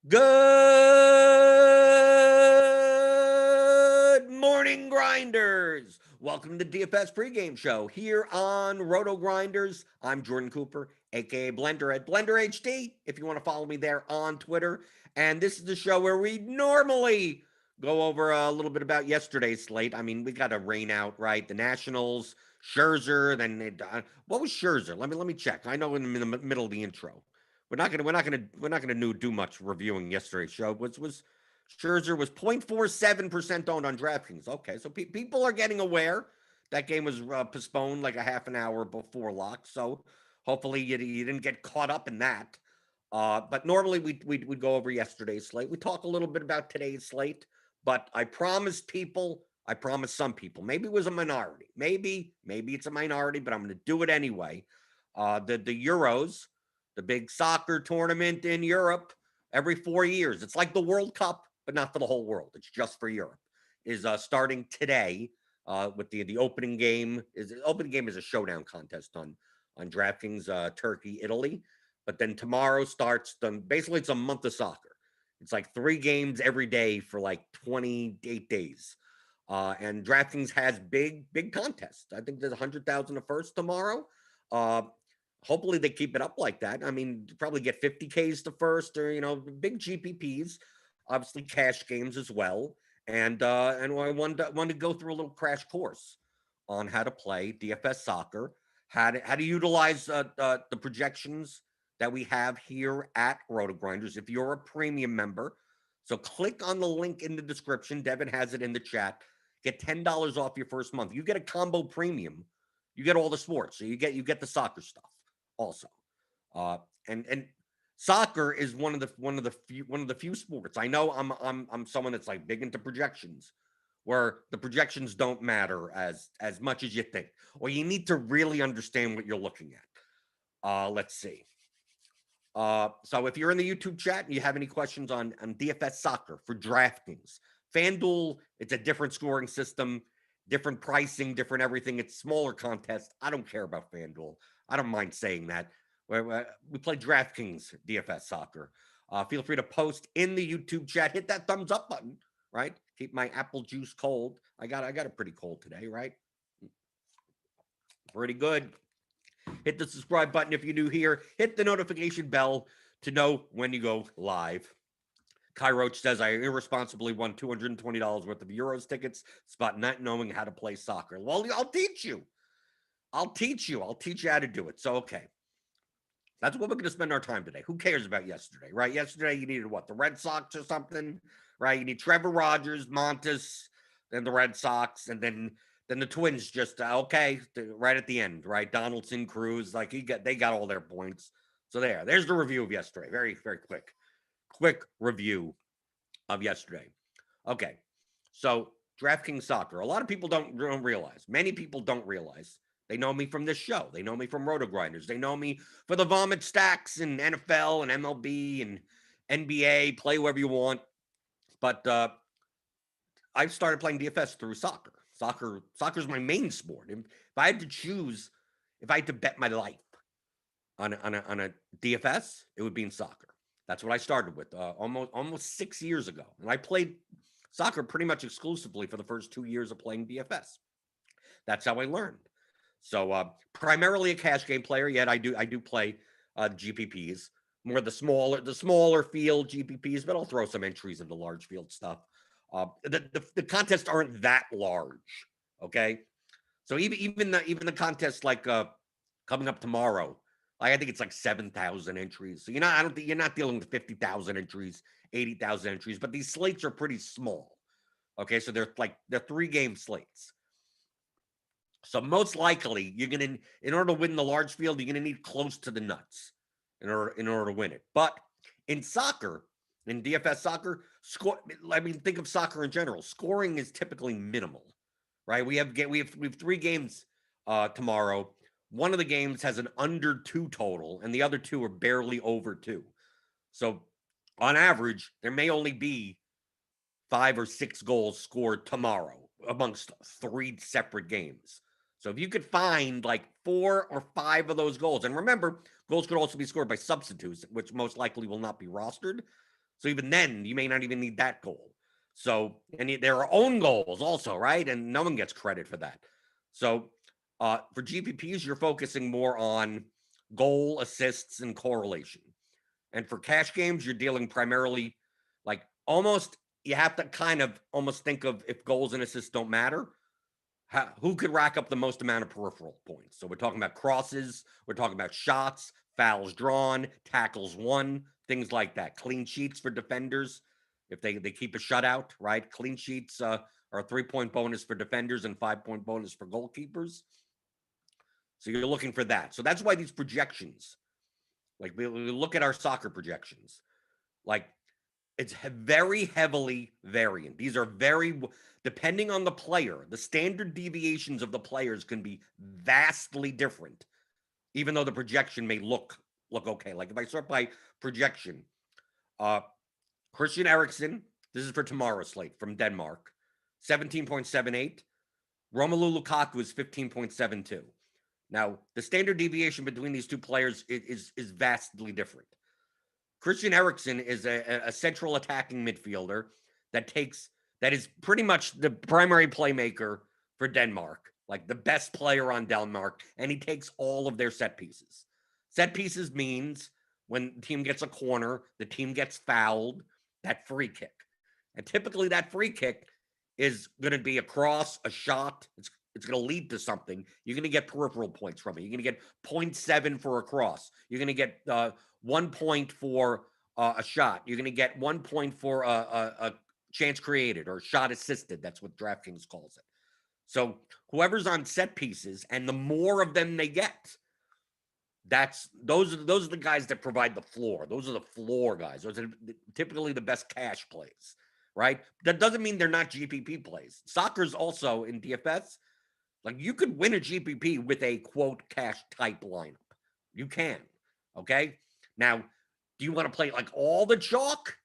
Good morning, grinders. Welcome to the DFS pregame show here on RotoGrinders. I'm Jordan Cooper, aka Blender at Blender HD, if you want to follow me there on Twitter. And this is the show where we normally go over a little bit about yesterday's slate. I mean, we got a rain out, right? The Nationals, Scherzer, then what was Scherzer? Let me check. I know in the middle of the intro. We're not gonna do much reviewing yesterday's show. Was Scherzer was 0.47% owned on DraftKings. Okay, so people are getting aware that game was postponed like a half an hour before lock. So hopefully you didn't get caught up in that. But normally we'd go over yesterday's slate. We talk a little bit about today's slate, but I promised some people, maybe it was a minority, maybe it's a minority, but I'm going to do it anyway. The Euros, the big soccer tournament in Europe, every 4 years. It's like the World Cup, but not for the whole world. It's just for Europe. Is starting today with the opening game. Opening game is a showdown contest on DraftKings, Turkey, Italy. But then tomorrow starts basically it's a month of soccer. It's like 3 games every day for like 28 days. And DraftKings has big contests. I think there's 100,000 a first tomorrow. Hopefully they keep it up like that. I mean, probably get 50Ks to first, or big GPPs, obviously cash games as well. And I wanted to go through a little crash course on how to play DFS soccer, how to utilize the projections that we have here at RotoGrinders. If you're a premium member, so click on the link in the description. Devin has it in the chat. Get $10 off your first month. You get a combo premium. You get all the sports, so you get the soccer stuff also. And soccer is one of the few sports. I know I'm someone that's like big into projections, where the projections don't matter as much as you think, or you need to really understand what you're looking at. Let's see. So if you're in the YouTube chat and you have any questions on DFS soccer for DraftKings, FanDuel, it's a different scoring system, different pricing, different everything. It's smaller contest. I don't care about FanDuel. I don't mind saying that. We play DraftKings DFS soccer. Feel free to post in the YouTube chat. Hit that thumbs up button, right? Keep my apple juice cold. I got it pretty cold today, right? Pretty good. Hit the subscribe button if you're new here. Hit the notification bell to know when you go live. Kai Roach says, I irresponsibly won $220 worth of Euros tickets. It's about not knowing how to play soccer. Well, I'll teach you. I'll teach you how to do it. So, okay. That's what we're going to spend our time today. Who cares about yesterday, right? Yesterday, you needed what? The Red Sox or something, right? You need Trevor Rogers, Montes, then the Red Sox, and then the Twins just, right at the end, right? Donaldson, Cruz, they got all their points. So there's the review of yesterday. Very, very quick review of yesterday. Okay, so DraftKings soccer. A lot of people don't realize. Many people don't realize. They know me from this show. They know me from RotoGrinders. They know me for the vomit stacks and NFL and MLB and NBA. Play wherever you want. But I've started playing DFS through soccer. Soccer is my main sport. If I had to bet my life on a DFS, it would be in soccer. That's what I started with almost 6 years ago. And I played soccer pretty much exclusively for the first 2 years of playing DFS. That's how I learned. So primarily a cash game player, yet I do play GPPs, more the smaller field GPPs, but I'll throw some entries into large field stuff. The contests aren't that large, okay? So even the contest like coming up tomorrow, Like, I think it's like 7,000 entries. So I don't think you're not dealing with 50,000 entries, 80,000 entries, but these slates are pretty small. Okay, so they're 3-game slates. So most likely in order to win the large field, you're gonna need close to the nuts in order to win it. But in soccer, in DFS soccer, think of soccer in general. Scoring is typically minimal, right? We have 3 games tomorrow. One of the games has an under 2 total, and the other 2 are barely over 2. So on average, there may only be 5 or 6 goals scored tomorrow amongst 3 separate games. So if you could find like 4 or 5 of those goals, and remember, goals could also be scored by substitutes, which most likely will not be rostered. So even then, you may not even need that goal. So, and there are own goals also, right? And no one gets credit for that. So for GPPs, you're focusing more on goal, assists, and correlation. And for cash games, you're dealing primarily like almost, you have to kind of almost think of, if goals and assists don't matter, who could rack up the most amount of peripheral points. So we're talking about crosses, we're talking about shots, fouls drawn, tackles won, things like that. Clean sheets for defenders, if they keep a shutout, right? Clean sheets are a 3-point bonus for defenders and 5-point bonus for goalkeepers. So you're looking for that. So that's why these projections, like we look at our soccer projections, like it's very heavily variant. These are very, depending on the player, the standard deviations of the players can be vastly different, even though the projection may look okay. Like if I sort by projection, Christian Eriksen, this is for tomorrow's slate, from Denmark, 17.78. Romelu Lukaku is 15.72. Now, the standard deviation between these two players is vastly different. Christian Eriksen is a central attacking midfielder that is pretty much the primary playmaker for Denmark, like the best player on Denmark, and he takes all of their set pieces. Set pieces means when the team gets a corner, the team gets fouled, that free kick. And typically that free kick is going to be a cross, a shot. It's going to lead to something. You're going to get peripheral points from it. You're going to get 0.7 for a cross. You're going to get 1 point for a shot. You're going to get 1 point for a chance created or shot assisted. That's what Draftkings calls it. So whoever's on set pieces, and the more of them they get, those are the guys that provide the floor. Those are the floor guys. Those are typically the best cash plays, right? That doesn't mean they're not GPP plays. Soccer's also in DFS. Like, you could win a GPP with a quote cash type lineup. You can. Okay. Now, do you want to play like all the chalk?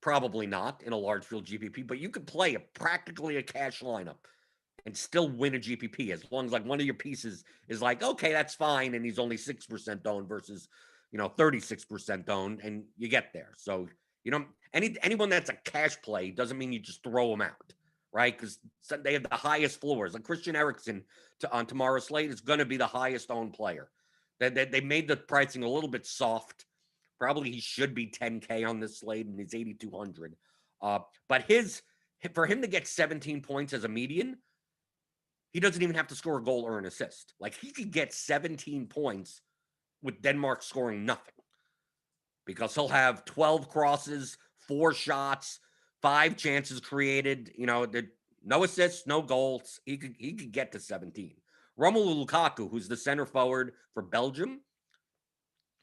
Probably not in a large field GPP, but you could play practically a cash lineup and still win a GPP as long as like one of your pieces is like, okay, that's fine, and he's only 6% owned versus 36% owned, and you get there. So anyone that's a cash play doesn't mean you just throw them out, right? Because they have the highest floors. Like Christian Eriksen on tomorrow's slate is going to be the highest owned player. They made the pricing a little bit soft. Probably he should be 10K on this slate, and he's 8,200. But for him to get 17 points as a median, he doesn't even have to score a goal or an assist. Like, he could get 17 points with Denmark scoring nothing, because he'll have 12 crosses, 4 shots, 5 chances created. No assists, no goals. He could get to 17. Romelu Lukaku, who's the center forward for Belgium,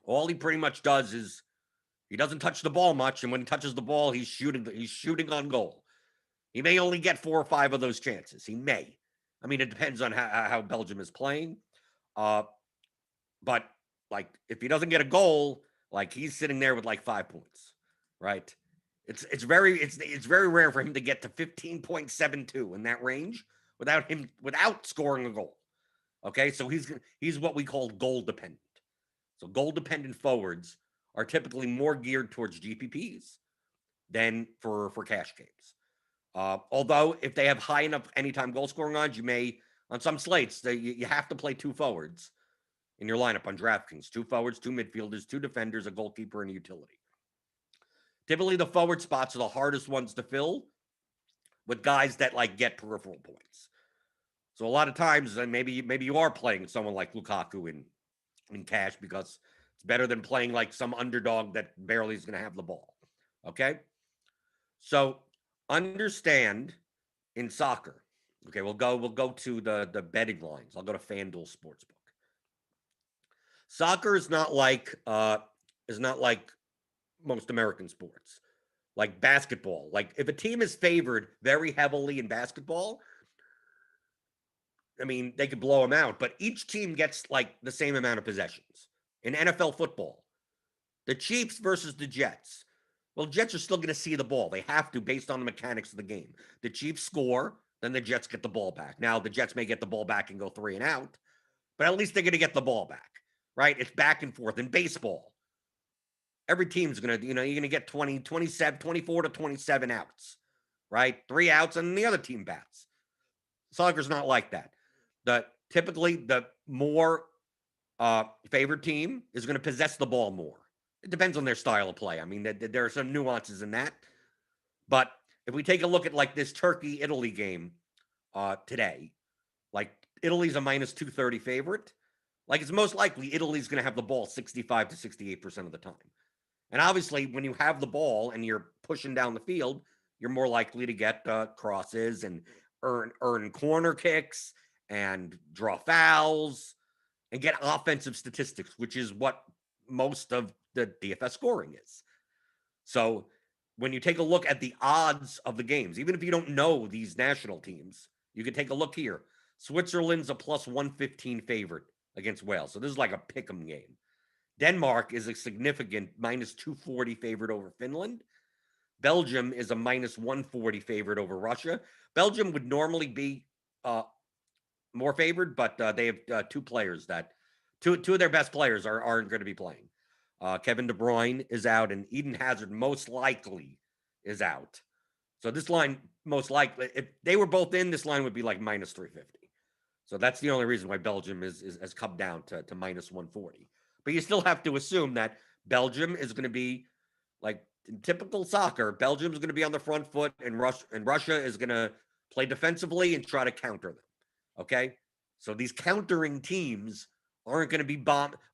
all he pretty much does is he doesn't touch the ball much, and when he touches the ball, he's shooting on goal. He may only get 4 or 5 of those chances. He may. I mean, it depends on how Belgium is playing. But like, if he doesn't get a goal, like, he's sitting there with like 5 points, right? It's very rare for him to get to 15.72 in that range without scoring a goal. Okay, so he's what we call goal dependent. So goal dependent forwards are typically more geared towards GPPs than for cash games. Although if they have high enough anytime goal scoring odds, you may, on some slates, you have to play 2 forwards in your lineup on DraftKings. 2 forwards, 2 midfielders, 2 defenders, a goalkeeper, and a utility. Typically, the forward spots are the hardest ones to fill with guys that like get peripheral points. So a lot of times, maybe you are playing someone like Lukaku in in cash because it's better than playing like some underdog that barely is going to have the ball. Okay. So understand in soccer. Okay, we'll go to the betting lines. I'll go to FanDuel Sportsbook. Soccer is not like most American sports, like basketball. Like if a team is favored very heavily in basketball, I mean they could blow them out, but each team gets like the same amount of possessions. In NFL football, the Chiefs versus the Jets. Well, Jets are still going to see the ball. They have to based on the mechanics of the game. The Chiefs score, then the Jets get the ball back. Now the Jets may get the ball back and go 3 and out, but at least they're going to get the ball back, right? It's back and forth. In baseball, every team's going to, you're going to get 20, 27, 24 to 27 outs, right? 3 outs and the other team bats. Soccer's not like that. Typically the more favored team is going to possess the ball more. It depends on their style of play. I mean, there are some nuances in that. But if we take a look at like this Turkey-Italy game today, like Italy's a minus 230 favorite. Like it's most likely Italy's going to have the ball 65 to 68% of the time. And obviously, when you have the ball and you're pushing down the field, you're more likely to get crosses and earn corner kicks and draw fouls and get offensive statistics, which is what most of the DFS scoring is. So when you take a look at the odds of the games, even if you don't know these national teams, you can take a look here. Switzerland's a plus 115 favorite against Wales. So this is like a pick'em game. Denmark is a significant minus 240 favorite over Finland. Belgium is a minus 140 favorite over Russia. Belgium would normally be more favored, but they have 2 players that two of their best players aren't going to be playing. Kevin De Bruyne is out, and Eden Hazard most likely is out. So this line, most likely, if they were both in, this line would be like minus 350. So that's the only reason why Belgium has come down to minus 140. But you still have to assume that Belgium is going to be like in typical soccer. Belgium is going to be on the front foot, and Russia is going to play defensively and try to counter them. Okay, so these countering teams aren't going to be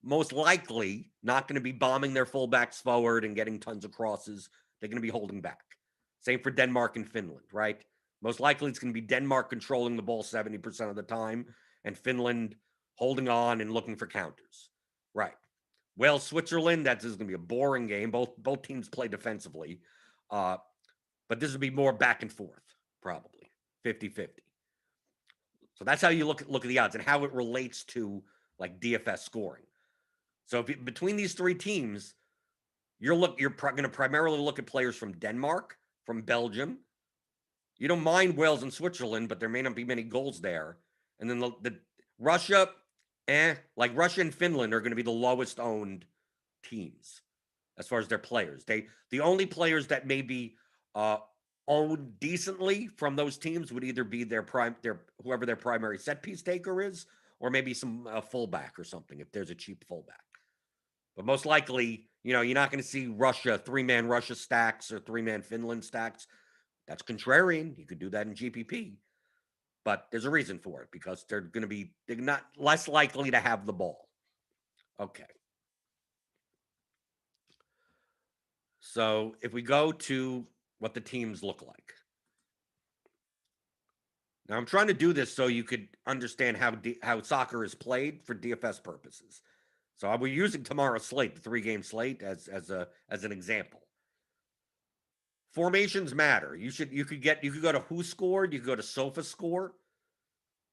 most likely not going to be bombing their fullbacks forward and getting tons of crosses. They're going to be holding back. Same for Denmark and Finland, right? Most likely it's going to be Denmark controlling the ball 70% of the time and Finland holding on and looking for counters. Right. Wales, Switzerland, that's going to be a boring game. Both teams play defensively. But this would be more back and forth, probably 50-50. So that's how you look at the odds and how it relates to like DFS scoring. So between these 3 teams, you're going to primarily look at players from Denmark, from Belgium. You don't mind Wales and Switzerland, but there may not be many goals there. And then the Russia, like Russia and Finland are going to be the lowest owned teams as far as their players. The only players that may be owned decently from those teams would either be whoever their primary set piece taker is, or maybe some fullback or something if there's a cheap fullback. But most likely, you're not going to see Russia 3-man Russia stacks or 3-man Finland stacks. That's contrarian. You could do that in GPP, but there's a reason for it because they're not less likely to have the ball. Okay. So if we go to what the teams look like. Now I'm trying to do this so you could understand how soccer is played for DFS purposes. So we're using tomorrow's slate, the 3-game slate, as an example. Formations matter. You could go to Who Scored, you could go to Sofa Score,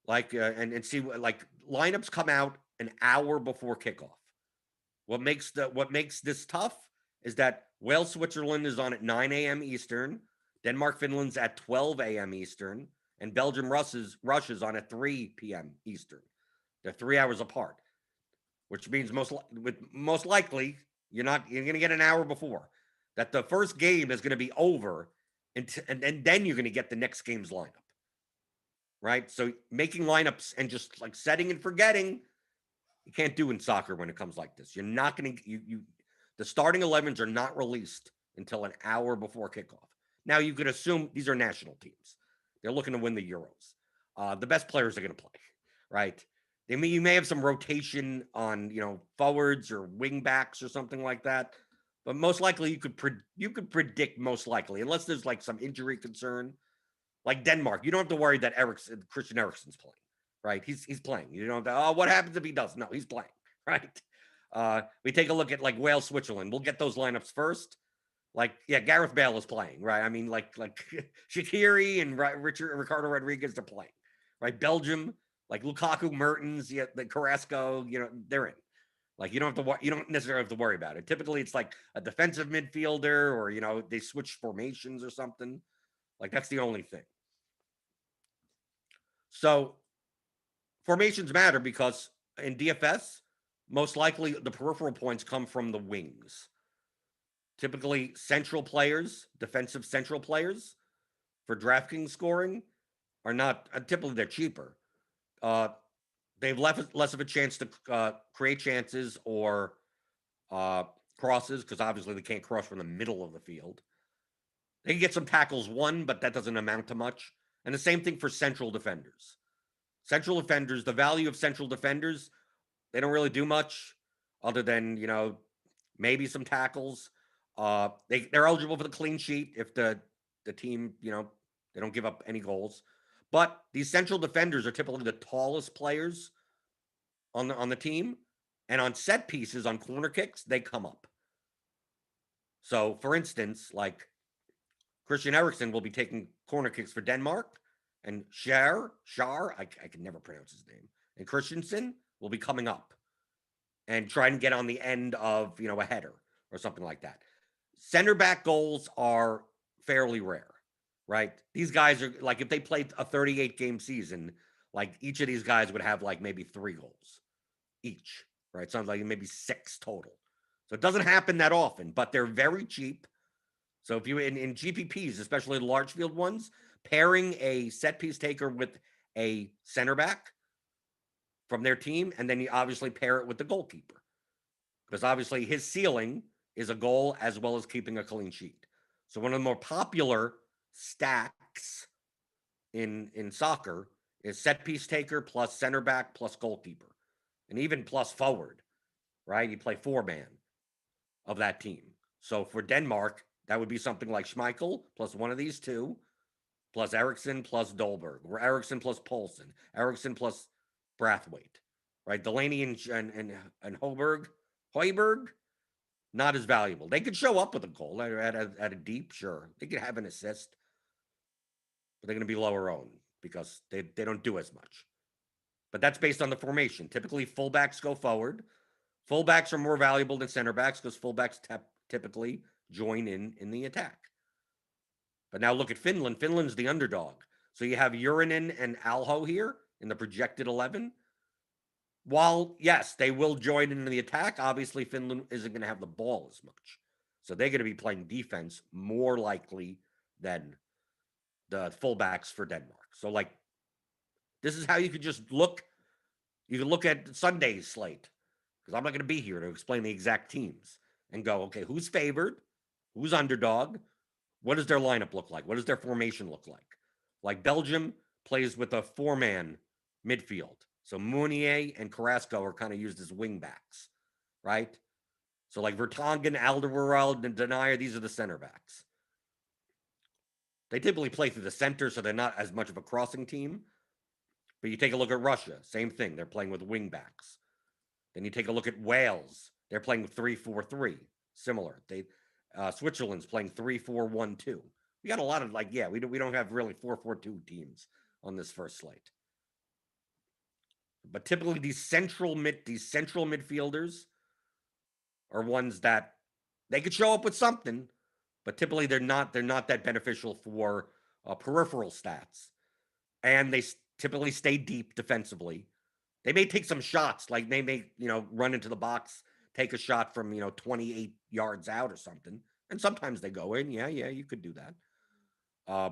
like and see like lineups come out an hour before kickoff. What makes this tough is that Wales Switzerland is on at 9 a.m. Eastern, Denmark Finland's at 12 a.m. Eastern, and Belgium Russia's on at 3 p.m. Eastern. They're 3 hours apart, which means most likely you're going to get an hour before. That the first game is going to be over, and then you're going to get the next game's lineup, right? So making lineups and just like setting and forgetting, you can't do in soccer when it comes like this. You're not going to the starting 11s are not released until an hour before kickoff. Now you could assume these are national teams; they're looking to win the Euros. The best players are going to play, right? You may have some rotation on, forwards or wing backs or something like that. But most likely you could predict most likely, unless there's like some injury concern, like Denmark. You don't have to worry that Christian Eriksen's playing, right? He's playing. You don't have to, oh, what happens if he does? No, he's playing, right? We take a look at like Wales, Switzerland. We'll get those lineups first. Like, yeah, Gareth Bale is playing, right? I mean, like Shaqiri and Ricardo Rodriguez are playing, right? Belgium, like Lukaku, Mertens, yeah, the Carrasco, they're in. Like you don't necessarily have to worry about it. Typically, it's like a defensive midfielder, or they switch formations or something. Like that's the only thing. So formations matter because in DFS, most likely the peripheral points come from the wings. Typically, central players, defensive central players for DraftKings scoring are not typically they're cheaper. Uh, they have less of a chance to create chances or uh, crosses because obviously they can't cross from the middle of the field. They can get some tackles won, but that doesn't amount to much. And the same thing for central defenders. Central defenders, the value of central defenders, they don't really do much other than maybe some tackles. They're eligible for the clean sheet if the team they don't give up any goals. But these central defenders are typically the tallest players on the team, and on set pieces, on corner kicks, they come up. So, for instance, like Christian Eriksen will be taking corner kicks for Denmark, and I can never pronounce his name, and Christensen will be coming up and trying to get on the end of a header or something like that. Center back goals are fairly rare, right? These guys are like if they played a 38 game season, like each of these guys would have like maybe 3 goals each, right? Sounds like maybe 6 total. So it doesn't happen that often, but they're very cheap. So if you in GPPs, especially the large field ones, pairing a set piece taker with a center back from their team, and then you obviously pair it with the goalkeeper. Because obviously his ceiling is a goal as well as keeping a clean sheet. So one of the more popular stacks in soccer is set piece taker plus center back plus goalkeeper, and even plus forward, right? You play 4-man of that team. So for Denmark, that would be something like Schmeichel plus one of these two, plus Eriksson plus Dolberg, or Eriksson plus Poulsen, Eriksson plus Brathwaite, right? Delaney and Hoiberg, not as valuable. They could show up with a goal at a deep, sure. They could have an assist, but they're going to be lower owned because they don't do as much. But that's based on the formation. Typically, fullbacks go forward. Fullbacks are more valuable than center backs because fullbacks typically join in the attack. But now look at Finland. Finland's the underdog. So you have Urinen and Alho here in the projected 11. While, yes, they will join in the attack, obviously Finland isn't going to have the ball as much. So they're going to be playing defense more likely than the fullbacks for Denmark. So, like, this is how you could just look. You can look at Sunday's slate because I'm not going to be here to explain the exact teams and go, okay, who's favored? Who's underdog? What does their lineup look like? What does their formation look like? Like Belgium plays with a 4-man midfield. So Meunier and Carrasco are kind of used as wing backs, right? So like Vertonghen, Alderweireld, and Denier, these are the center backs. They typically play through the center, so they're not as much of a crossing team. But you take a look at Russia, same thing. They're playing with wing backs. Then you take a look at Wales. They're playing 3-4-3, similar. Switzerland's playing 3-4-1-2. We got a lot of we don't have really 4-4-2 teams on this first slate. But typically these central midfielders are ones that they could show up with something, but typically they're not that beneficial for peripheral stats, and they typically stay deep defensively. They may take some shots, like they may run into the box, take a shot from 28 yards out or something, and sometimes they go in. Yeah, you could do that,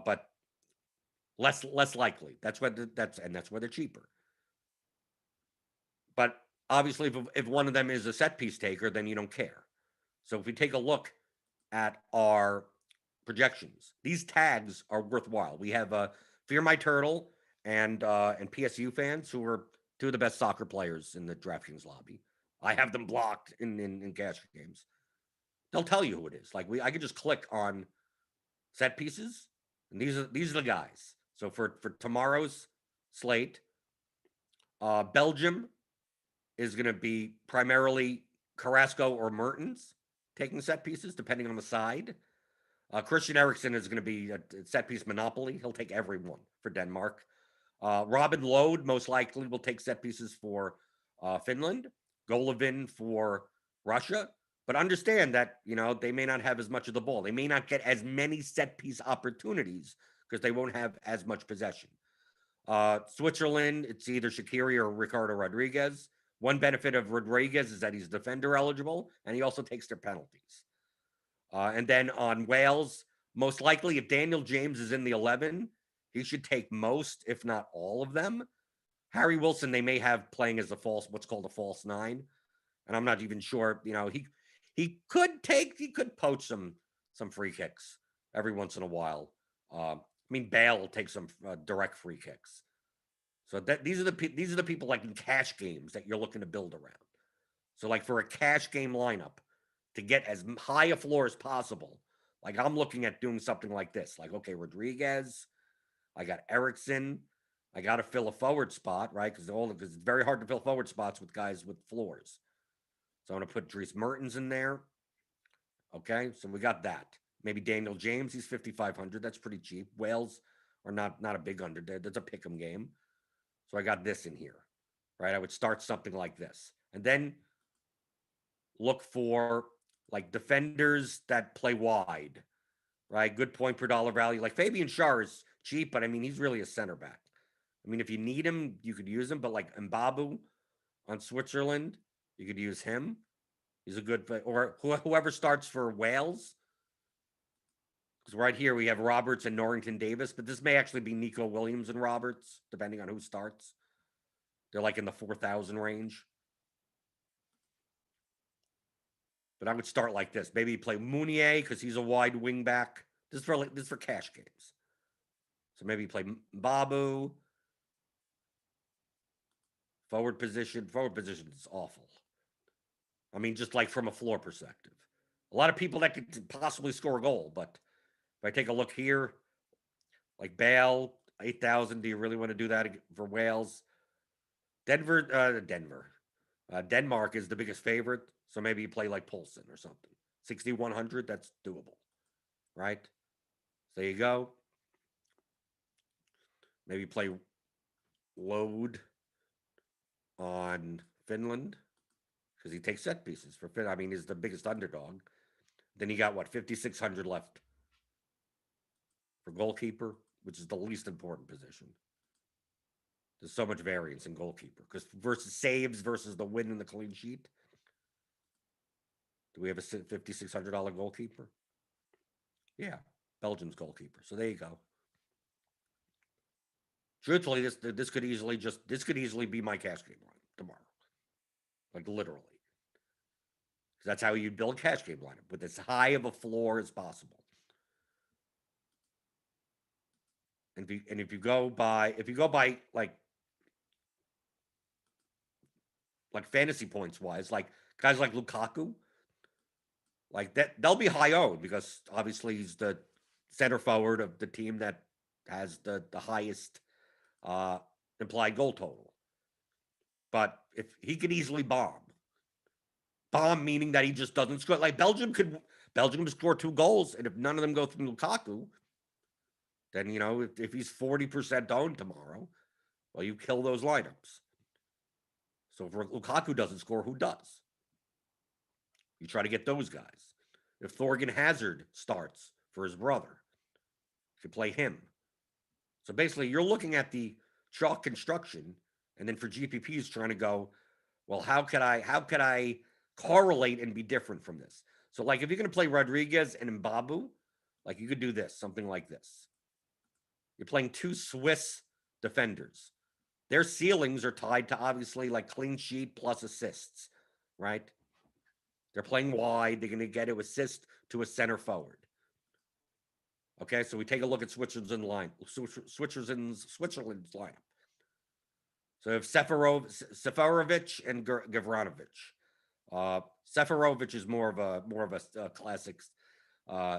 but less likely. That's why they're cheaper. But obviously, if one of them is a set piece taker, then you don't care. So if we take a look at our projections, these tags are worthwhile. We have Fear My Turtle and PSU fans who are Two of the best soccer players in the DraftKings lobby. I have them blocked in cash games. They'll tell you who it is. Like I could just click on set pieces, and these are the guys. So for tomorrow's slate, Belgium is going to be primarily Carrasco or Mertens taking set pieces, depending on the side. Christian Eriksen is going to be a set piece monopoly. He'll take everyone for Denmark. Robin Lode most likely will take set pieces for Finland. Golovin for Russia. But understand that, they may not have as much of the ball. They may not get as many set piece opportunities because they won't have as much possession. Switzerland, it's either Shaqiri or Ricardo Rodriguez. One benefit of Rodriguez is that he's defender eligible, and he also takes their penalties. And then on Wales, most likely if Daniel James is in the 11, he should take most, if not all of them. Harry Wilson, they may have playing as what's called a false nine. And I'm not even sure, he could poach some free kicks every once in a while. Bale will take some direct free kicks. So these are the people like in cash games that you're looking to build around. So like for a cash game lineup, to get as high a floor as possible, like I'm looking at doing something like this. Like, okay, Rodriguez, I got Eriksen, I got to fill a forward spot, right? Because it's very hard to fill forward spots with guys with floors. So I'm going to put Dries Mertens in there. Okay, so we got that. Maybe Daniel James, he's 5,500. That's pretty cheap. Wales are not a big under. That's a pick'em game. So I got this in here, right? I would start something like this. And then look for like defenders that play wide, right? Good point per dollar value. Like Fabian Schär is cheap, but he's really a center back. If you need him, you could use him, but like Mbabu on Switzerland, you could use him. He's a good, or whoever starts for Wales. Because right here we have Roberts and Norrington Davis, but this may actually be Nico Williams and Roberts, depending on who starts. They're like in the 4,000 range. But I would start like this. Maybe play Mounier because he's a wide wing back. This is for cash games. So maybe play Mbabu. Forward position is awful. Just like from a floor perspective. A lot of people that could possibly score a goal, but if I take a look here, like Bale, 8,000, do you really want to do that for Wales? Denmark is the biggest favorite, so maybe you play like Poulsen or something. 6,100, that's doable, right? So there you go. Maybe play Load on Finland because he takes set pieces for Finland. He's the biggest underdog. Then you got 5,600 left for goalkeeper, which is the least important position. There's so much variance in goalkeeper because versus saves versus the win and the clean sheet. Do we have a $5,600 goalkeeper? Yeah, Belgium's goalkeeper. So there you go. Truthfully, this could easily be my cash game run tomorrow, like literally. Because that's how you build cash game lineup with as high of a floor as possible. And if you go by like fantasy points wise, like guys like Lukaku, like that, they'll be high owned because obviously he's the center forward of the team that has the highest implied goal total. But if he could easily bomb meaning that he just doesn't score. Like Belgium could score 2 goals, and if none of them go through Lukaku, then if he's 40% owned tomorrow, well, you kill those lineups. So if Lukaku doesn't score, who does? You try to get those guys. If Thorgan Hazard starts for his brother, you can play him. So basically, you're looking at the chalk construction, and then for GPPs trying to go, well, how could I correlate and be different from this? So like if you're going to play Rodriguez and Mbabu, like you could do this, something like this. You're playing 2 Swiss defenders. Their ceilings are tied to obviously like clean sheet plus assists, right? They're playing wide. They're going to get to assist to a center forward. Okay, so we take a look at Switzerland's lineup. So if Seferovic and Gavranovic. Seferovic is more of a classic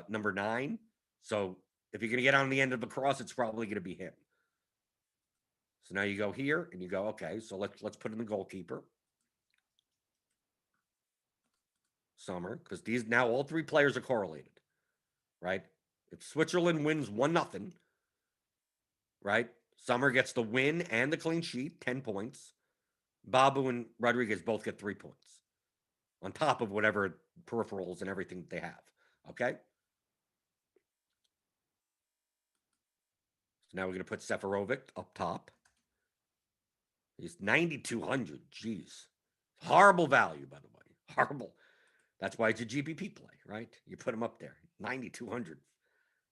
number 9. So if you're going to get on the end of the cross, it's probably going to be him. So now you go here and you go, okay, so let's put in the goalkeeper. Sommer, because these now all 3 players are correlated, right? If Switzerland wins 1-0, right? Sommer gets the win and the clean sheet, 10 points. Babu and Rodriguez both get 3 points on top of whatever peripherals and everything they have. Okay. So now we're going to put Seferovic up top. He's 9,200. Jeez. Horrible value, by the way. Horrible. That's why it's a GPP play, right? You put him up there. 9,200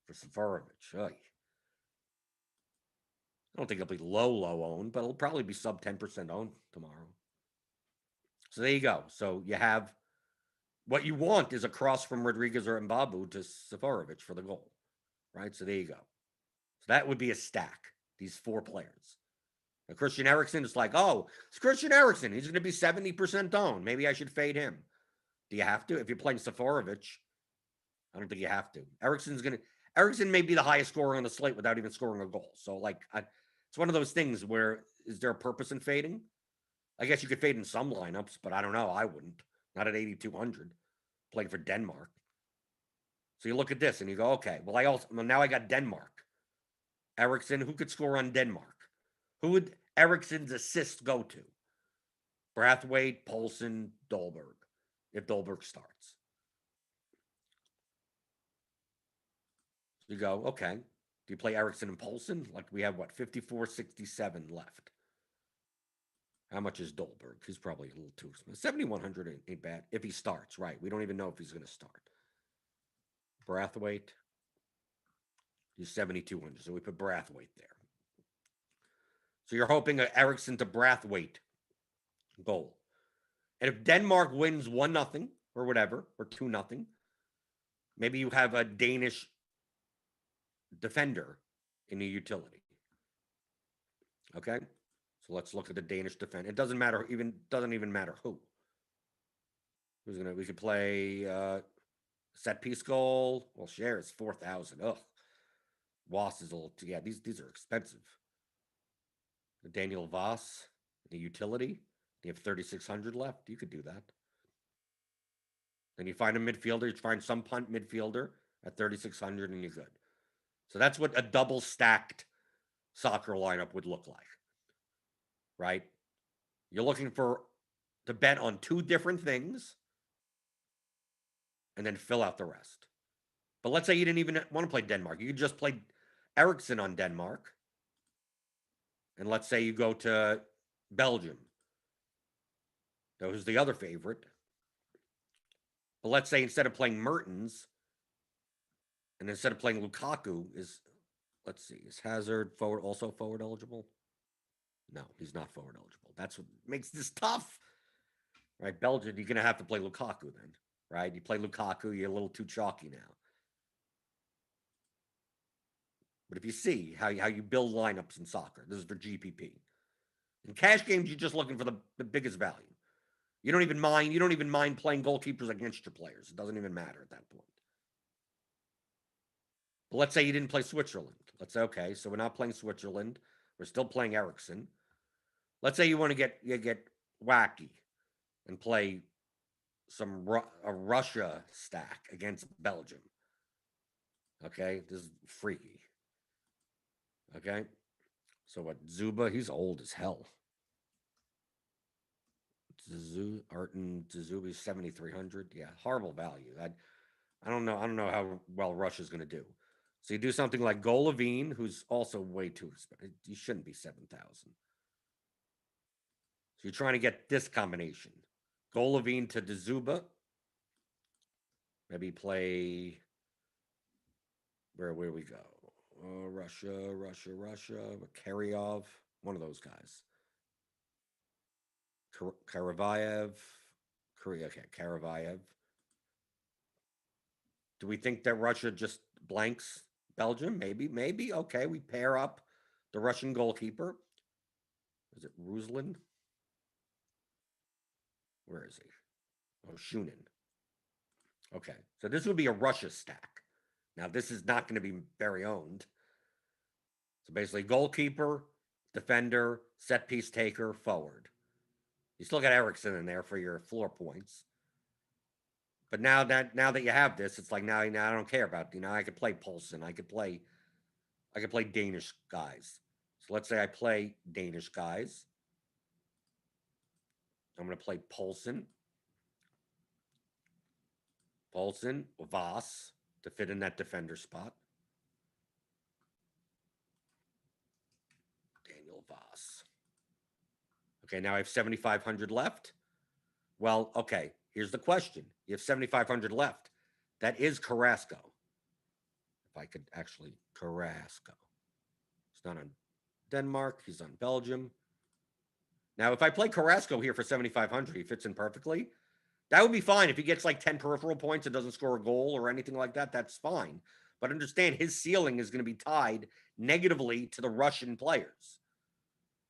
for Seferovic. Oy. I don't think it'll be low owned, but it'll probably be sub 10% owned tomorrow. So there you go. So you have what you want is a cross from Rodriguez or Mbabu to Seferovic for the goal, right? So there you go. So that would be a stack, these 4 players. Now, Christian Eriksen is like, oh, it's Christian Eriksen. He's going to be 70% owned. Maybe I should fade him. Do you have to? If you're playing Seferovic, I don't think you have to. Eriksen may be the highest scorer on the slate without even scoring a goal. So, it's one of those things where, is there a purpose in fading? I guess you could fade in some lineups, but I don't know. I wouldn't. Not at 8,200, playing for Denmark. So you look at this and you go, okay, now I got Denmark. Eriksen, who could score on Denmark? Who would Eriksen's assist go to? Brathwaite, Poulsen, Dolberg, if Dolberg starts. So you go, okay. Do you play Eriksen and Poulsen? Like we have, 54.67 left. How much is Dolberg? He's probably a little too expensive. 7,100 ain't bad if he starts, right? We don't even know if he's going to start. Brathwaite, he's 7,200. So we put Brathwaite there. So you're hoping an Eriksen to Brathwaite goal. And if Denmark wins 1-0 or whatever, or 2-0, maybe you have a Danish defender in the utility. Okay? So let's look at the Danish defender. It doesn't even matter who. We could play set piece goal. Well, share is 4,000. Ugh. Voss is a little too, yeah, these are expensive. The Daniel Voss, the utility. You have 3,600 left. You could do that. Then you find a midfielder. You find some punt midfielder at 3,600 and you're good. So that's what a double stacked soccer lineup would look like. Right? You're looking to bet on 2 different things and then fill out the rest. But let's say you didn't even want to play Denmark. You could just play Eriksen on Denmark. And let's say you go to Belgium. That was the other favorite. But let's say instead of playing Mertens, and instead of playing Lukaku, let's see, is Hazard also forward eligible? No, he's not forward eligible. That's what makes this tough. Right? Belgium, you're going to have to play Lukaku then. Right? You play Lukaku, you're a little too chalky now. But if you see how you build lineups in soccer, this is for GPP. In cash games, you're just looking for the biggest value. You don't even mind playing goalkeepers against your players. It doesn't even matter at that point. But let's say you didn't play Switzerland. Let's say, okay, so we're not playing Switzerland. We're still playing Eriksen. Let's say you want to get wacky and play a Russia stack against Belgium. Okay, this is freaky. Okay, so what? Zuba, he's old as hell. Arten Zuzubi 7,300. Yeah, horrible value. I don't know how well Russia's going to do. So you do something like Golovin, who's also way too expensive. He shouldn't be 7,000. So you're trying to get this combination. Golovin to Dzuba. Maybe play where we go? Russia. Karyov, one of those guys. Karavayev. Karavayev. Do we think that Russia just blanks Belgium? Maybe. Okay, we pair up the Russian goalkeeper Is it Ruslan? Where is he? Oh, Shunin. Okay, so this would be a Russia stack. Now, this is not going to be very owned. So basically, goalkeeper, defender, set piece taker, forward. You still got Erickson in there for your floor points. But now that you have this, it's like now I don't care about, I could play Poulsen. I could play Danish guys. So let's say I play Danish guys. I'm going to play Poulsen, Voss to fit in that defender spot. Daniel Voss. Okay, now I have 7,500 left. Well, okay, here's the question. You have 7,500 left. That is Carrasco. If I could actually, Carrasco. He's not on Denmark. He's on Belgium. Now, if I play Carrasco here for 7,500, he fits in perfectly. That would be fine. If he gets like 10 peripheral points and doesn't score a goal or anything like that, that's fine. But understand, his ceiling is going to be tied negatively to the Russian players,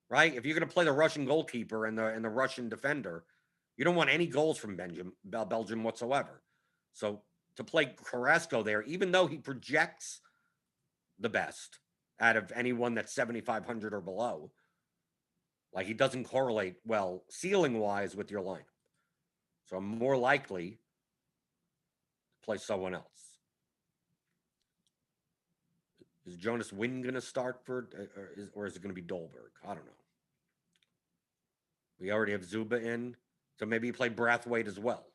right? If you're going to play the Russian goalkeeper and the Russian defender, you don't want any goals from Belgium whatsoever. So to play Carrasco there, even though he projects the best out of anyone that's 7,500 or below, like he doesn't correlate well ceiling-wise with your lineup. So I'm more likely to play someone else. Is Jonas Wynn going to start for, or is it going to be Dolberg? I don't know. We already have Zuba in, so maybe you play Brathwaite as well.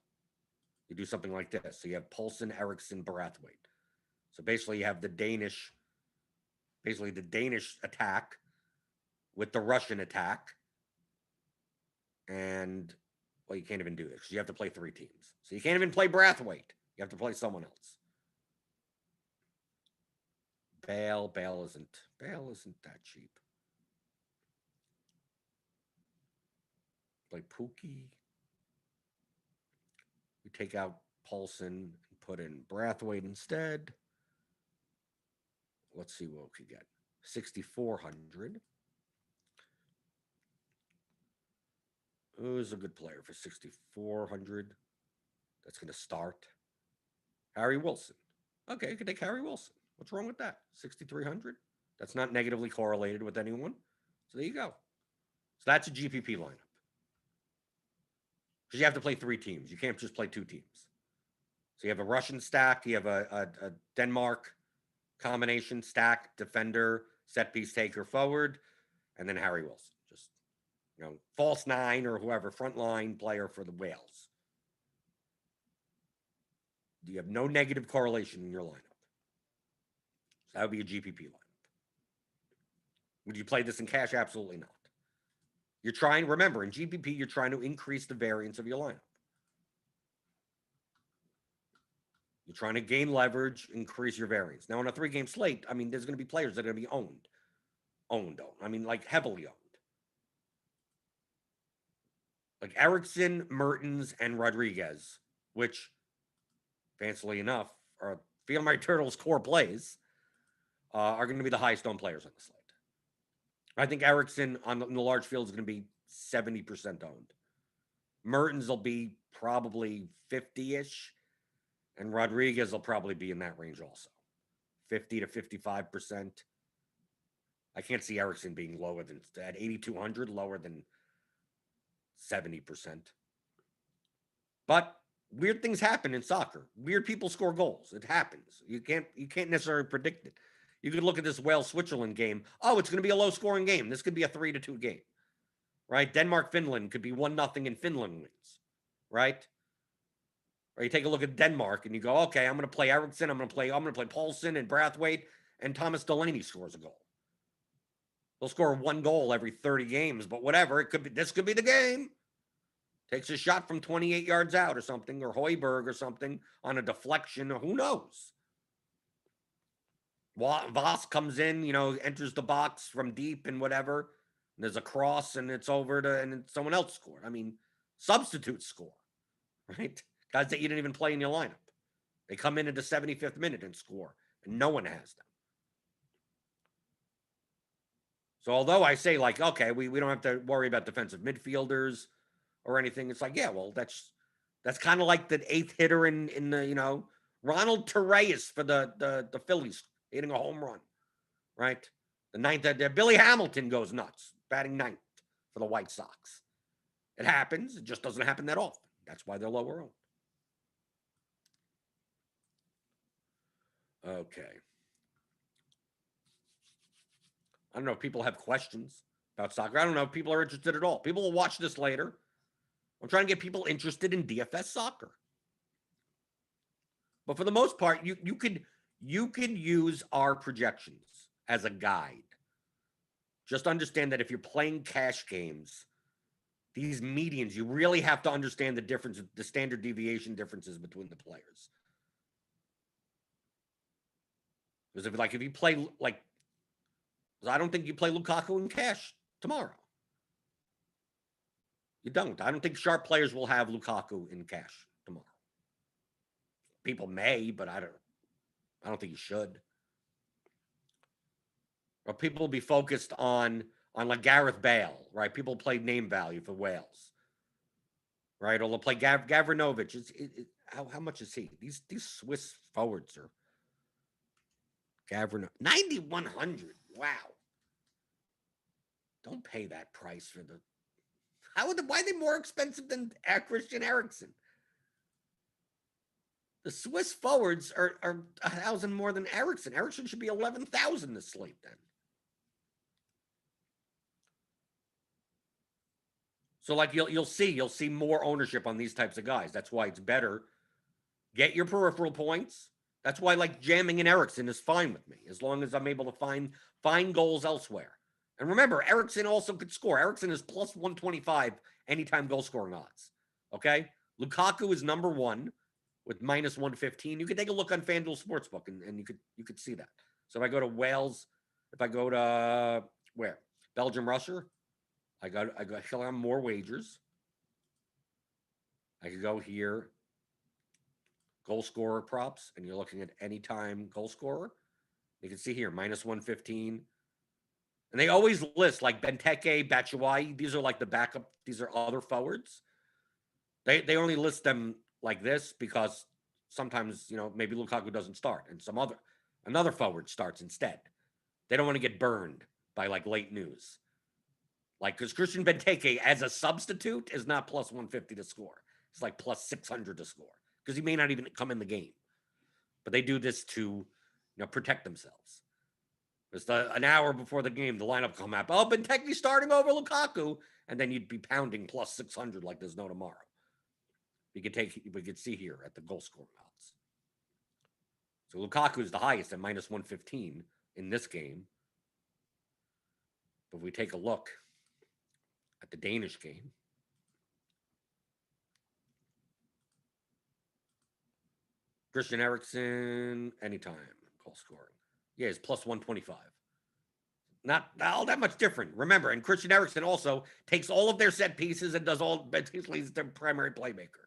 You do something like this. So you have Poulsen, Eriksson, Brathwaite. So basically you have the Danish attack with the Russian attack. And, well, you can't even do this because you have to play 3 teams. So you can't even play Brathwaite. You have to play someone else. Bale isn't that cheap. Play Pookie. We take out Poulsen and put in Brathwaite instead. Let's see what we could get. 6,400. Who's a good player for 6,400? That's going to start. Harry Wilson. Okay, you can take Harry Wilson. What's wrong with that? 6,300? That's not negatively correlated with anyone. So there you go. So that's a GPP lineup. Because you have to play 3 teams. You can't just play 2 teams. So you have a Russian stack. You have a Denmark combination stack, defender, set piece taker, forward, and then Harry Wilson. Just, false 9 or whoever, frontline player for the Wales. You have no negative correlation in your lineup. So that would be a GPP lineup. Would you play this in cash? Absolutely not. Remember, in GPP, you're trying to increase the variance of your lineup. You're trying to gain leverage, increase your variance. Now, on a 3-game slate, there's going to be players that are going to be owned. Like heavily owned. Like Erickson, Mertens, and Rodriguez, which, fancily enough, are Feel My Turtles core plays, are going to be the highest owned players on the slate. I think Erickson in the large field is going to be 70% owned. Mertens will be probably 50-ish, and Rodriguez will probably be in that range also, 50 to 55%. I can't see Erickson being lower than, at 8,200, lower than 70%. But weird things happen in soccer. Weird people score goals. It happens. You can't necessarily predict it. You could look at this Wales-Switzerland game. Oh, it's going to be a low-scoring game. This could be a 3-2 game, right? Denmark-Finland could be 1-0 and Finland wins, right? Or you take a look at Denmark and you go, okay, I'm going to play Eriksson. I'm going to play Poulsen and Brathwaite, and Thomas Delaney scores a goal. They'll score 1 goal every 30 games, but whatever. This could be the game. Takes a shot from 28 yards out or something, or Højbjerg or something on a deflection, or who knows? Voss comes in, enters the box from deep and whatever. And there's a cross and it's over and someone else scored. Substitutes score, right? Guys that you didn't even play in your lineup. They come in at the 75th minute and score, and no one has them. So although I say like, okay, we don't have to worry about defensive midfielders or anything, it's like, yeah, well, that's kind of like the eighth hitter in the Ronald Torreyes for the Phillies hitting a home run, right? The ninth, Billy Hamilton goes nuts, batting ninth for the White Sox. It happens. It just doesn't happen that often. That's why they're lower owned. Okay. I don't know if people have questions about soccer. I don't know if people are interested at all. People will watch this later. I'm trying to get people interested in DFS soccer. But for the most part, you could use our projections as a guide. Just understand that if you're playing cash games, these medians, you really have to understand the difference, the standard deviation differences between the players. Because if you play I don't think you play Lukaku in cash tomorrow. You don't. I don't think sharp players will have Lukaku in cash tomorrow. People may, but I don't think you should. Or people will be focused on like Gareth Bale, right? People play name value for Wales, right? Or they'll play Gavrinovic. How much is he? These Swiss forwards are Gavrinovic 9,100. Wow. Don't pay that price for the. Why are they more expensive than Christian Eriksen? The Swiss forwards are 1,000 more than Eriksen. Eriksen should be 11,000 this slate then. So like you'll see more ownership on these types of guys. That's why it's better. Get your peripheral points. That's why like jamming in Eriksen is fine with me, as long as I'm able to find goals elsewhere. And remember, Eriksen also could score. Eriksen is plus 125 anytime goal scoring odds. Okay? Lukaku is number one with minus 115. You can take a look on FanDuel Sportsbook and you could see that. So if I go to Wales, if I go to where? Belgium, Russia, I got on more wagers. I could go here, goal scorer props, and you're looking at anytime goal scorer. You can see here, minus 115. And they always list like Benteke, Batshuayi. These are like the backup. These are other forwards. They only list them like this because sometimes, maybe Lukaku doesn't start and another forward starts instead. They don't want to get burned by like late news. Like, because Christian Benteke as a substitute is not plus 150 to score. It's like plus 600 to score because he may not even come in the game. But they do this to, protect themselves. It's an hour before the game, the lineup come up. Oh, Benteke starting over Lukaku, and then you'd be pounding plus 600 like there's no tomorrow. We could see here at the goal scoring odds. So Lukaku is the highest at minus 115 in this game. But if we take a look at the Danish game, Christian Eriksen, anytime goal scoring. Yeah, it's plus 125. Not all that much different. Remember, and Christian Eriksen also takes all of their set pieces and does basically he's their primary playmaker.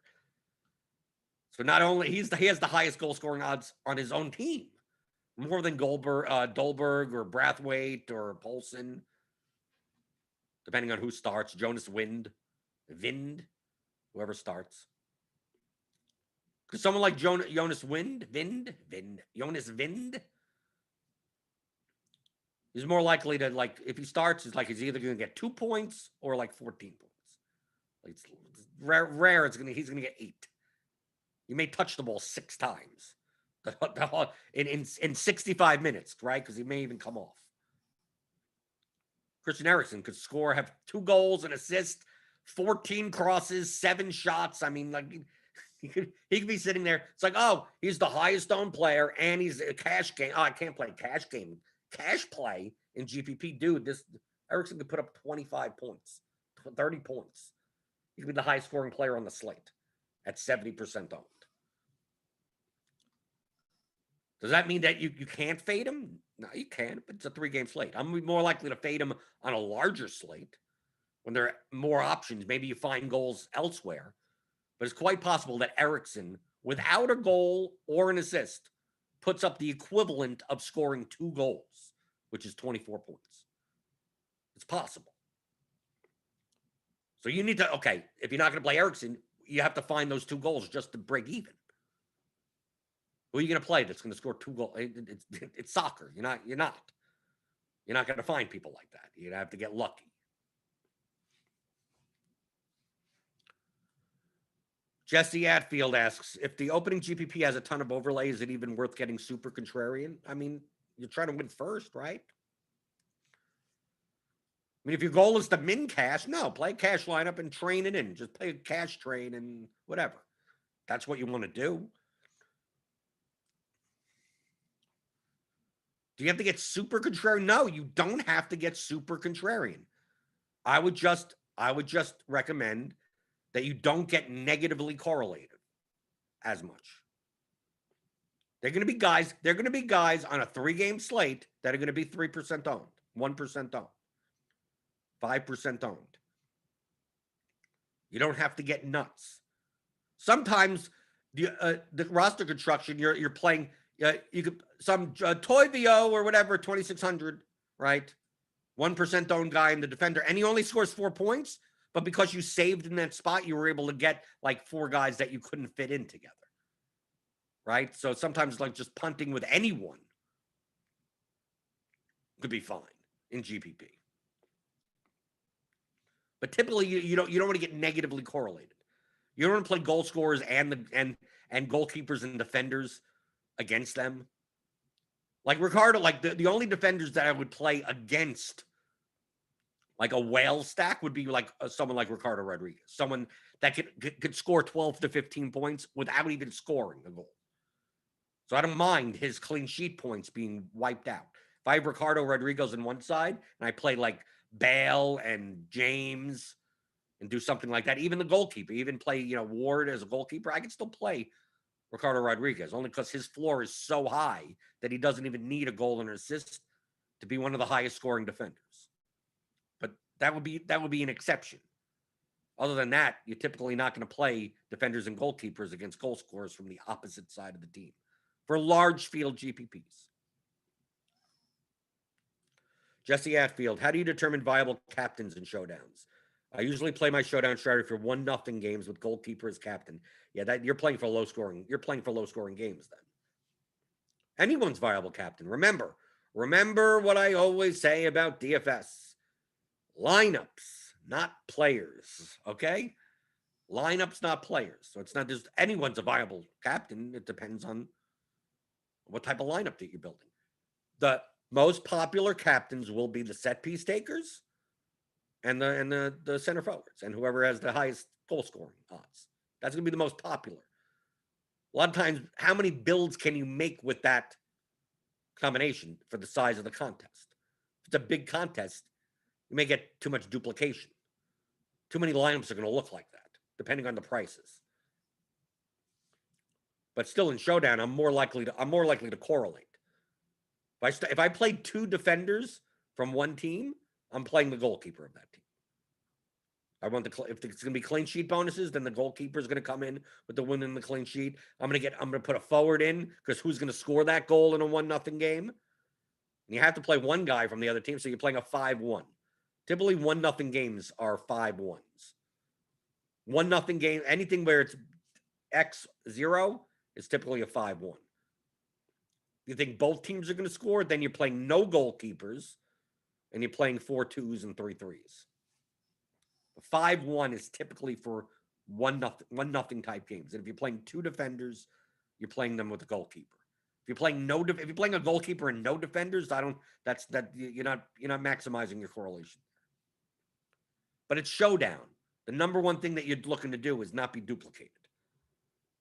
So not only he has the highest goal scoring odds on his own team, more than Dolberg or Brathwaite or Poulsen, depending on who starts. Jonas Wind, whoever starts. Because someone like Jonas Wind, he's more likely to, like, if he starts, it's like he's either going to get 2 points or like 14 points. Like it's rare. He's going to get 8. You may touch the ball 6 times in 65 minutes, right? Because he may even come off. Christian Eriksen could have 2 goals, an assist, 14 crosses, 7 shots. I mean, like he could be sitting there. It's like, oh, he's the highest owned player, and he's a cash game. Oh, I can't play cash game. Cash play in GPP, dude. This Eriksen could put up 25 points, 30 points. He could be the highest scoring player on the slate at 70% owned. Does that mean that you can't fade him? No, you can, but it's a 3-game slate. I'm more likely to fade him on a larger slate when there are more options. Maybe you find goals elsewhere. But it's quite possible that Eriksen, without a goal or an assist, puts up the equivalent of scoring 2 goals, which is 24 points. possible. So you need to, okay, if you're not going to play Erickson, you have to find those 2 goals just to break even. Who are you going to play that's going to score 2 goals? It's soccer. You're not going to find people like that. You're going to have to get lucky. Jesse Atfield asks, if the opening GPP has a ton of overlay, is it even worth getting super contrarian? I mean, you're trying to win first, right? I mean, if your goal is to min cash, no, play a cash lineup and train it in. Just play a cash train and whatever. That's what you want to do. Do you have to get super contrarian? No, you don't have to get super contrarian. I would just recommend that you don't get negatively correlated as much. They're going to be guys on a 3-game slate that are going to be 3% owned, 1% owned, 5% owned. You don't have to get nuts. Sometimes the roster construction, you're playing, you could some Toy VO or whatever, 2,600, right? 1% owned guy in the defender, and he only scores 4 points, but because you saved in that spot, you were able to get like 4 guys that you couldn't fit in together, right? So sometimes like just punting with anyone could be fine in GPP. But typically, you don't want to get negatively correlated. You don't want to play goal scorers and goalkeepers and defenders against them. Like Ricardo, like the only defenders that I would play against, like a whale stack, would be like someone like Ricardo Rodriguez, someone that could score 12 to 15 points without even scoring a goal. So I don't mind his clean sheet points being wiped out. If I have Ricardo Rodriguez on one side and I play like Bale and James and do something like that, even the goalkeeper, even play, Ward as a goalkeeper, I can still play Ricardo Rodriguez, only because his floor is so high that he doesn't even need a goal and an assist to be one of the highest scoring defenders. But that would be an exception. Other than that, you're typically not going to play defenders and goalkeepers against goal scorers from the opposite side of the team for large field GPPs. Jesse Atfield, how do you determine viable captains in showdowns? I usually play my showdown strategy for 1-0 games with goalkeeper as captain. Yeah, that you're playing for low scoring. You're playing for low scoring games then. Anyone's viable captain. Remember what I always say about DFS. Lineups, not players. Okay? Lineups, not players. So it's not just anyone's a viable captain. It depends on what type of lineup that you're building. The most popular captains will be the set piece takers and the center forwards and whoever has the highest goal scoring odds. That's going to be the most popular. A lot of times, how many builds can you make with that combination for the size of the contest? If it's a big contest, you may get too much duplication. Too many lineups are going to look like that, depending on the prices. But still, in showdown, I'm more likely to correlate. If I played 2 defenders from one team, I'm playing the goalkeeper of that team. If it's going to be clean sheet bonuses, then the goalkeeper is going to come in with the win in the clean sheet. I'm going to put a forward in because who's going to score that goal in a 1-0 game? And you have to play one guy from the other team, so you're playing a 5-1. Typically, 1-0 games are 5-1s. 1-0 game, anything where it's X0 is typically a 5-1. You think both teams are going to score, then you're playing no goalkeepers, and you're playing 4 2s and 3 3s. 5-1 is typically for 1-0 type games. And if you're playing 2 defenders, you're playing them with a goalkeeper. If you're playing a goalkeeper and no defenders, you're not maximizing your correlation. But it's showdown. The number one thing that you're looking to do is not be duplicated.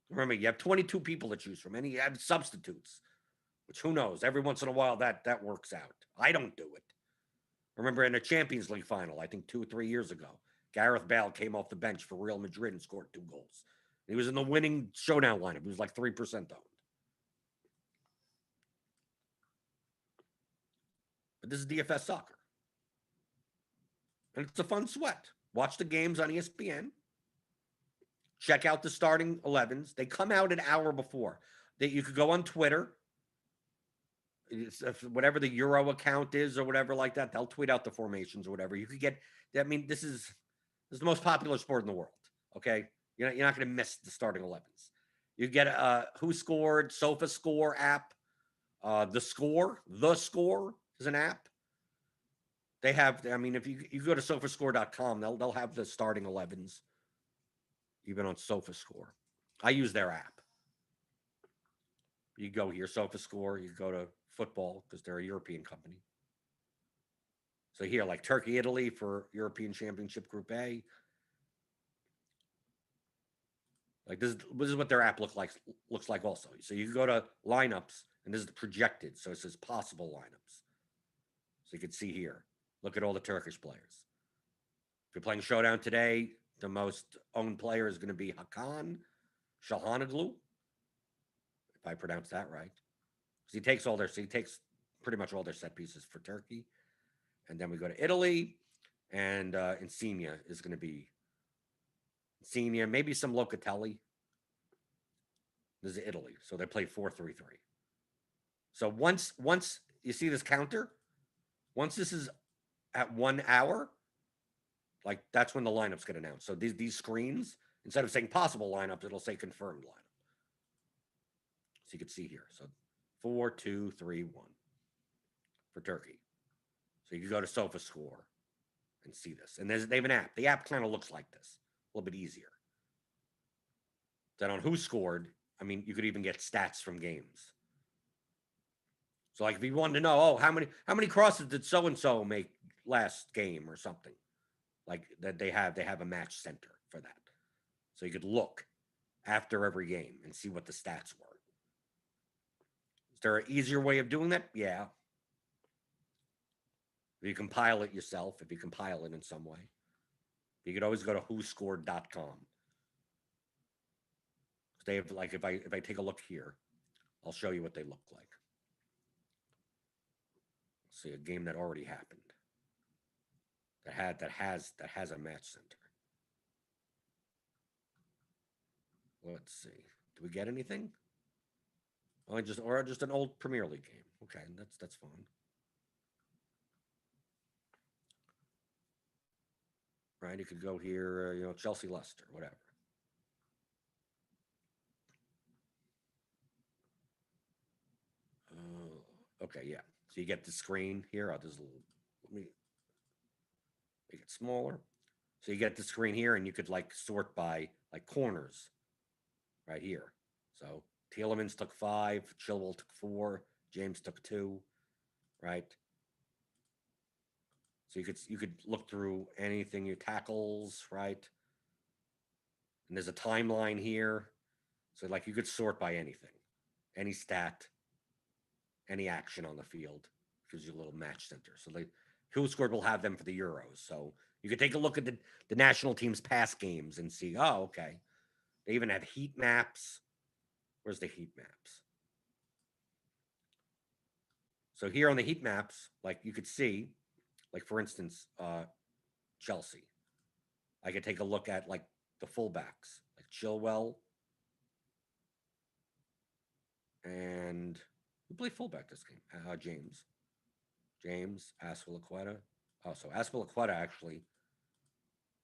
Remember, you have 22 people to choose from, and you have substitutes, which who knows? Every once in a while that works out. I don't do it. Remember in a Champions League final, I think 2 or 3 years ago, Gareth Bale came off the bench for Real Madrid and scored 2 goals. He was in the winning showdown lineup. He was like 3% owned. But this is DFS soccer. And it's a fun sweat. Watch the games on ESPN. Check out the starting 11s. They come out an hour before. That you could go on Twitter. whatever the Euro account is or whatever like that, they'll tweet out the formations or whatever. You could get, I mean, this is the most popular sport in the world. Okay. You're not going to miss the starting 11s. You get Who Scored, Sofa Score app, The Score is an app. They have, I mean, if you go to sofascore.com, they'll have the starting 11s, even on SofaScore. I use their app. You go here, SofaScore, you go to football because they're a European company. So here, like Turkey, Italy for European Championship Group A. Like this is what their app looks like also. So you go to lineups, and this is the projected. So it says possible lineups. So you can see here. Look at all the Turkish players. If you're playing Showdown today, the most owned player is going to be Hakan Şahanoglu, if I pronounce that right. Because he takes pretty much all their set pieces for Turkey. And then we go to Italy, and Insigne is going to be Insigne, maybe some Locatelli. This is Italy, so they play 4-3-3. So once you see this counter, once this is at 1 hour, like that's when the lineups get announced. So these screens, instead of saying possible lineups, it'll say confirmed lineup. So you can see here. So 4-2-3-1 for Turkey. So you can go to SofaScore and see this. And they have an app. The app kind of looks like this, a little bit easier. Then on Who Scored, I mean, you could even get stats from games. So like if you wanted to know, oh, how many crosses did so and so make last game or something, like that they have a match center for that. So you could look after every game and see what the stats were. Is there an easier way of doing that? Yeah. If you compile it yourself, if you compile it in some way, you could always go to whoscored.com. They have, like, if I take a look here, I'll show you what they look like. Let's see a game that already happened. That has a match center. Let's see. Do we get anything? Oh, just an old Premier League game. Okay, that's fine. Right, you could go here, Chelsea, Leicester, whatever. Okay, yeah. So you get the screen here. Let me make it smaller. So you get the screen here, and you could like sort by like corners right here. So Tielemans took 5, Chilwell took 4, James took 2, right? So you could look through anything, your tackles, right? And there's a timeline here. So like you could sort by anything, any stat, any action on the field. Gives you a little match center. So Who Scored will have them for the Euros. So you could take a look at the national team's past games and see, oh, okay. They even have heat maps. Where's the heat maps? So here on the heat maps, like you could see, like for instance, Chelsea. I could take a look at like the fullbacks, like Chilwell and who played fullback this game? James Aspilicueta. Oh, so Aspilicueta actually,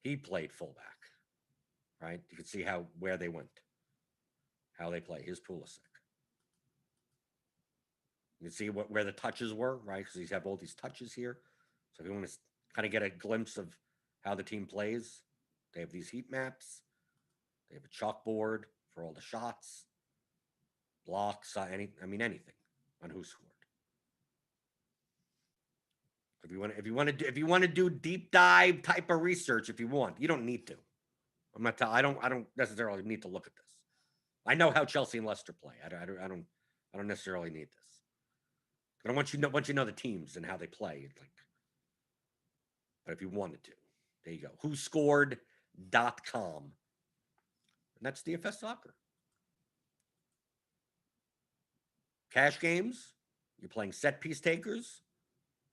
he played fullback, right? You can see where they went, how they play. Here's Pulisic. You can see where the touches were, right? Because these have all these touches here. So if you want to kind of get a glimpse of how the team plays, they have these heat maps. They have a chalkboard for all the shots, blocks, anything on Who Scored. If you want to do deep dive type of research, if you want, you don't need to. I don't necessarily need to look at this. I know how Chelsea and Leicester play. I don't necessarily need this. But once you know the teams and how they play, but if you wanted to, there you go. Whoscored.com. And that's DFS soccer. Cash games, you're playing set piece takers.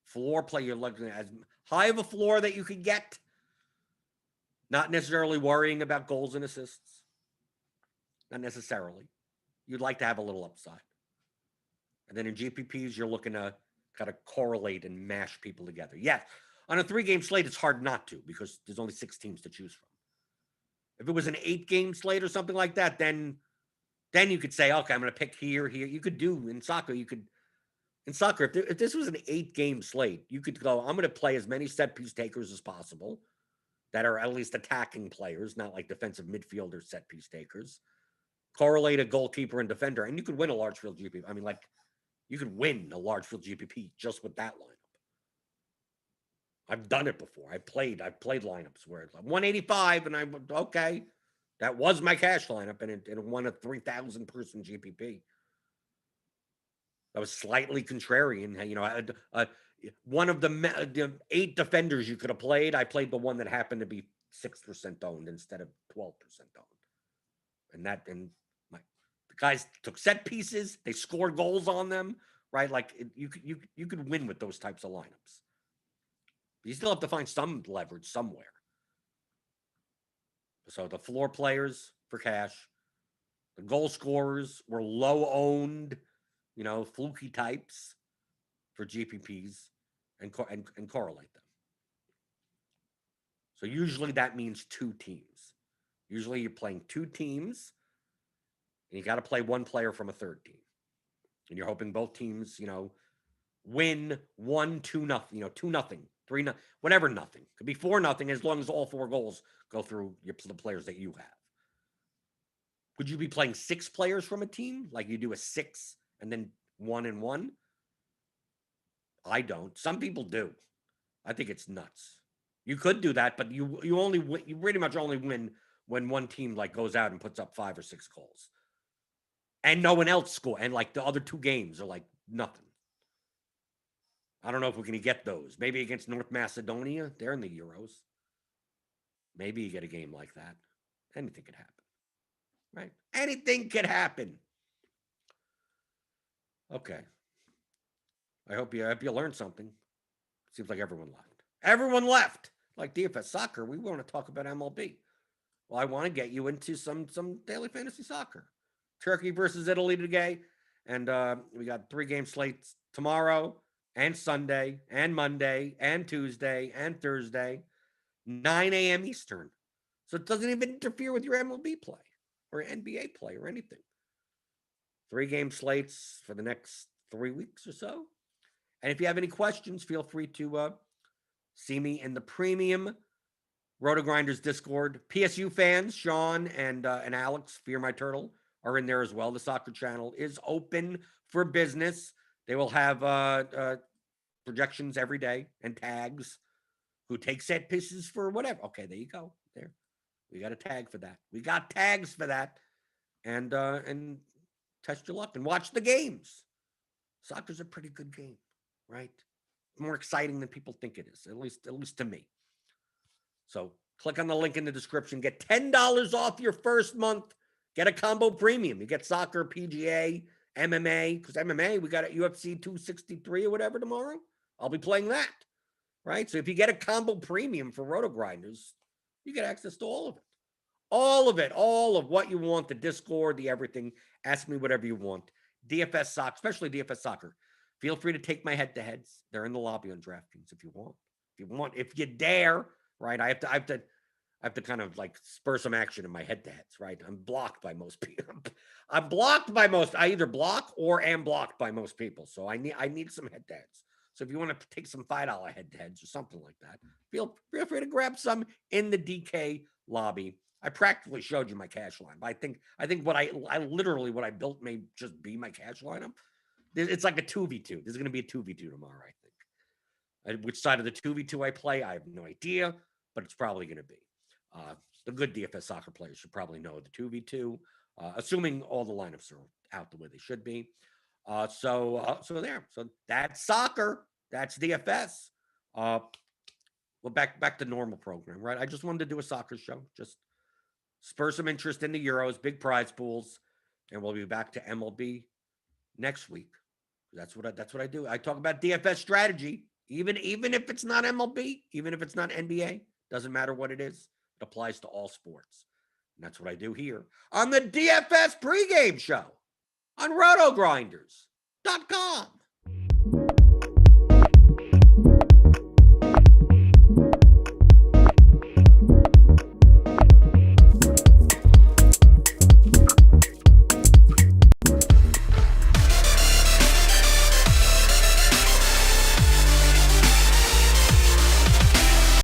Floor play, you're looking at as high of a floor that you could get. Not necessarily worrying about goals and assists. Not necessarily. You'd like to have a little upside. And then in GPPs, you're looking to kind of correlate and mash people together. Yes, on a 3-game slate, it's hard not to because there's only 6 teams to choose from. If it was an 8-game slate or something like that, then you could say, okay, I'm going to pick here. You could do in soccer. If this was an 8-game slate, you could go, I'm going to play as many set piece takers as possible that are at least attacking players, not like defensive midfielders, set piece takers. Correlate a goalkeeper and defender, and you could win a large field GPP. I mean, like, you could win a large field GPP just with that lineup. I've done it before. I've played lineups where it's like 185, and okay, that was my cash lineup, and it won a 3,000 person GPP. That was slightly contrarian. You know, one of the 8 defenders you could have played, I played the one that happened to be 6% owned instead of 12% owned, and the guys took set pieces, they scored goals on them, right? Like you could win with those types of lineups. But you still have to find some leverage somewhere. So the floor players for cash, the goal scorers were low owned, fluky types for GPPs and correlate them. So usually that means 2 teams. Usually you're playing 2 teams, and you got to play one player from a third team. And you're hoping both teams, win 1-2-0, 2-0, 3-0, whatever nothing. Could be 4-0 as long as all 4 goals go through the players that you have. Would you be playing 6 players from a team? Like you do a 6 and then 1 and 1? I don't. Some people do. I think it's nuts. You could do that, but you pretty much only win when one team like goes out and puts up 5 or 6 goals. And no one else score. And like the other 2 games are like nothing. I don't know if we're going to get those. Maybe against North Macedonia. They're in the Euros. Maybe you get a game like that. Anything could happen. Right? Anything could happen. Okay. I hope you learned something. Seems like everyone left. Everyone left. Like DFS soccer, we want to talk about MLB. Well, I want to get you into some daily fantasy soccer. Turkey versus Italy today. And we got 3-game slates tomorrow and Sunday and Monday and Tuesday and Thursday, 9 a.m. Eastern. So it doesn't even interfere with your MLB play or NBA play or anything. 3-game slates for the next 3 weeks or so. And if you have any questions, feel free to see me in the premium RotoGrinders Discord. PSU fans, Sean and Alex, Fear My Turtle, are in there as well. The soccer channel is open for business. They will have projections every day and tags. Who takes set pieces for whatever. Okay, there you go. There. We got a tag for that. We got tags for that. And test your luck and watch the games. Soccer's a pretty good game, right? More exciting than people think it is, at least to me. So click on the link in the description. Get $10 off your first month. Get a combo premium. You get soccer, PGA, MMA. Because MMA, we got at UFC 263 or whatever tomorrow. I'll be playing that, right? So if you get a combo premium for RotoGrinders, you get access to all of it. All of it. All of what you want, the Discord, the everything. Ask me whatever you want. DFS soccer, especially DFS soccer. Feel free to take my head-to-heads. They're in the lobby on Draftkings if you want. If you dare, right? I have to kind of like spur some action in my head-to-heads, right? I'm blocked by most people. I'm blocked by most. I either block or am blocked by most people. So I need some head-to-heads. So if you want to take some $5 head-to-heads or something like that, feel free to grab some in the DK lobby. I practically showed you my cash line, but I think what I built may just be my cash lineup. It's like a 2v2. There's going to be a 2v2 tomorrow, I think. Which side of the 2v2 I play, I have no idea, but it's probably going to be. The good DFS soccer players should probably know the 2v2, assuming all the lineups are out the way they should be. So there. So that's soccer. That's DFS. Well, back to normal program, right? I just wanted to do a soccer show. Just spur some interest in the Euros, big prize pools, and we'll be back to MLB next week. That's what I do. I talk about DFS strategy, even if it's not MLB, even if it's not NBA, doesn't matter what it is. It applies to all sports. And that's what I do here on the DFS pregame show on RotoGrinders. DraftKings.com.